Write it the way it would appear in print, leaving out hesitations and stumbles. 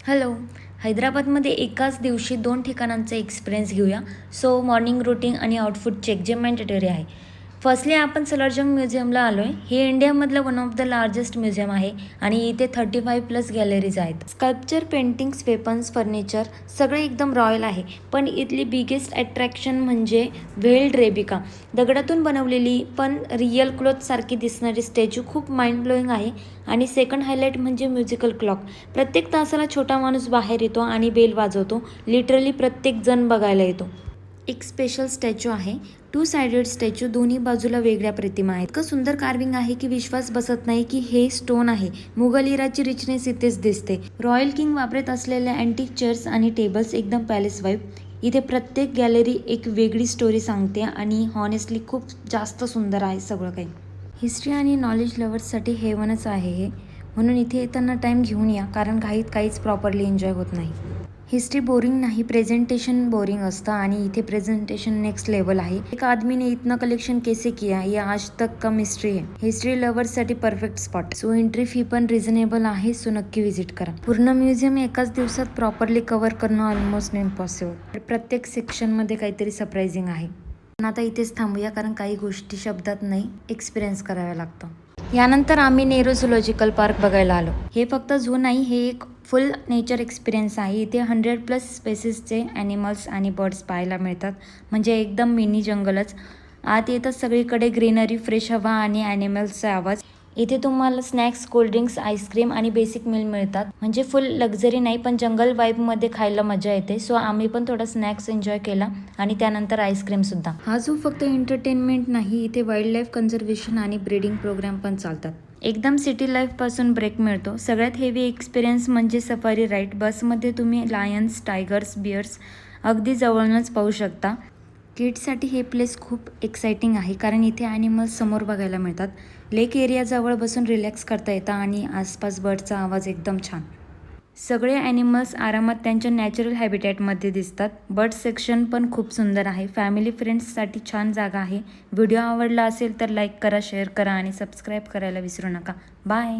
Hello. हैदराबादमध्ये एकाच दिवशी 2 ठिकाणांचा एक्सपिरियन्स घेऊया. सो मॉर्निंग रूटीन आणि आउटफिट चेक जे मॅन्डेटरी आहे. फर्स्टली आपण सलारजंग म्युझियमला आलो आहे. हे इंडियामधलं one of the largest museum आहे आणि इथे 35+ गॅलरीज आहेत. स्कल्पचर, पेंटिंग्स, वेपन्स, फर्निचर सगळे एकदम रॉयल आहे. पण इथली बिगेस्ट अट्रॅक्शन म्हणजे व्हेल्ड रेबिका, दगडातून बनवलेली पण रिअल क्लॉथसारखी दिसणारी स्टॅच्यू खूप माइंड ब्लोईंग आहे. आणि सेकंड हायलाईट म्हणजे म्युझिकल क्लॉक. प्रत्येक तासाला छोटा माणूस बाहेर येतो आणि बेल वाजवतो. लिटरली प्रत्येक जण बघायला येतो. एक स्पेशल स्टॅच्यू आहे, 2 साइडेड स्टॅच्यू, दोन्ही बाजूला वेगळ्या प्रतिमा आहेत. इतकं सुंदर कार्विंग आहे की विश्वास बसत नाही की हे स्टोन आहे. मुघल इराची रिचनेस इथेच दिसते. रॉयल किंग वापरत असलेल्या अँटिक चेअर्स आणि टेबल्स एकदम पॅलेस वाईब. इथे प्रत्येक गॅलरी एक वेगळी स्टोरी सांगते आणि हॉनेस्टली खूप जास्त सुंदर आहे सगळं काही. हिस्ट्री आणि नॉलेज लवर्ससाठी हेवनच आहे हे. म्हणून इथे येताना टाईम घेऊन या, कारण घाईत काहीच प्रॉपरली एन्जॉय होत नाही. हिस्ट्री बोरिंग नाही, प्रेझेंटेशन बोरिंग असतं आणि इथे प्रेझेंटेशन नेक्स्ट लेवल आहे. एक आदमीने इतना कलेक्शन कैसे किया ये आज तक का मिस्ट्री आहे. हिस्ट्री लवर्ससाठी perfect spot. So entry fee पण रिझनेबल आहे, सो नक्की व्हिजिट करा. पूर्ण म्युझियम एकाच दिवसात प्रॉपरली कव्हर करणं ऑलमोस्ट इम्पॉसिबल. प्रत्येक सेक्शनमध्ये काहीतरी सरप्रायझिंग आहे. पण आता इथेच थांबूया, कारण काही गोष्टी शब्दात नाही, एक्सपिरियन्स कराव्या लागतं. यानंतर आम्ही नेहरू झूलॉजिकल पार्क बघायला आलो. हे फक्त झू नाही, हे एक फुल नेचर एक्सपिरियन्स आहे. इथे 100+ स्पेसिसचे ॲनिमल्स आणि बर्ड्स पाहायला मिळतात. म्हणजे एकदम मिनी जंगलच. आत येतच सगळीकडे ग्रीनरी, फ्रेश हवा आणि ॲनिमल्सचा आवाज. इथे तुम्हाला स्नॅक्स, कोल्ड्रिंक्स, आईस्क्रीम आणि बेसिक मील मिळतात. म्हणजे फुल लक्झरी नाही, पण जंगल वाईबमध्ये खायला मजा येते. सो आम्ही पण थोडा स्नॅक्स एन्जॉय केला आणि त्यानंतर आईस्क्रीमसुद्धा. हा झू फक्त एंटरटेनमेंट नाही, इथे वाईल्ड लाईफ कन्झर्वेशन आणि ब्रीडिंग प्रोग्राम पण चालतात. एकदम सिटी लाईफपासून ब्रेक मिळतो. सगळ्यात हेवी एक्सपिरियन्स म्हणजे सफारी राईड. बसमध्ये तुम्ही लायन्स, टायगर्स, बिअर्स अगदी जवळूनच पाहू शकता. किड्ससाठी हे प्लेस खूप एक्साइटिंग आहे, कारण इथे ॲनिमल्स समोर बघायला मिळतात. लेक एरियाजवळ बसून रिलॅक्स करता येतं आणि आसपास बर्डचा आवाज एकदम छान. सगळे ॲनिमल्स आरामात त्यांच्या नॅचरल हॅबिटॅटमध्ये दिसतात. बर्ड सेक्शन पण खूप सुंदर आहे. फॅमिली फ्रेंड्ससाठी छान जागा आहे. व्हिडिओ आवडला असेल तर लाईक करा, शेअर करा आणि सबस्क्राईब करायला विसरू नका. बाय.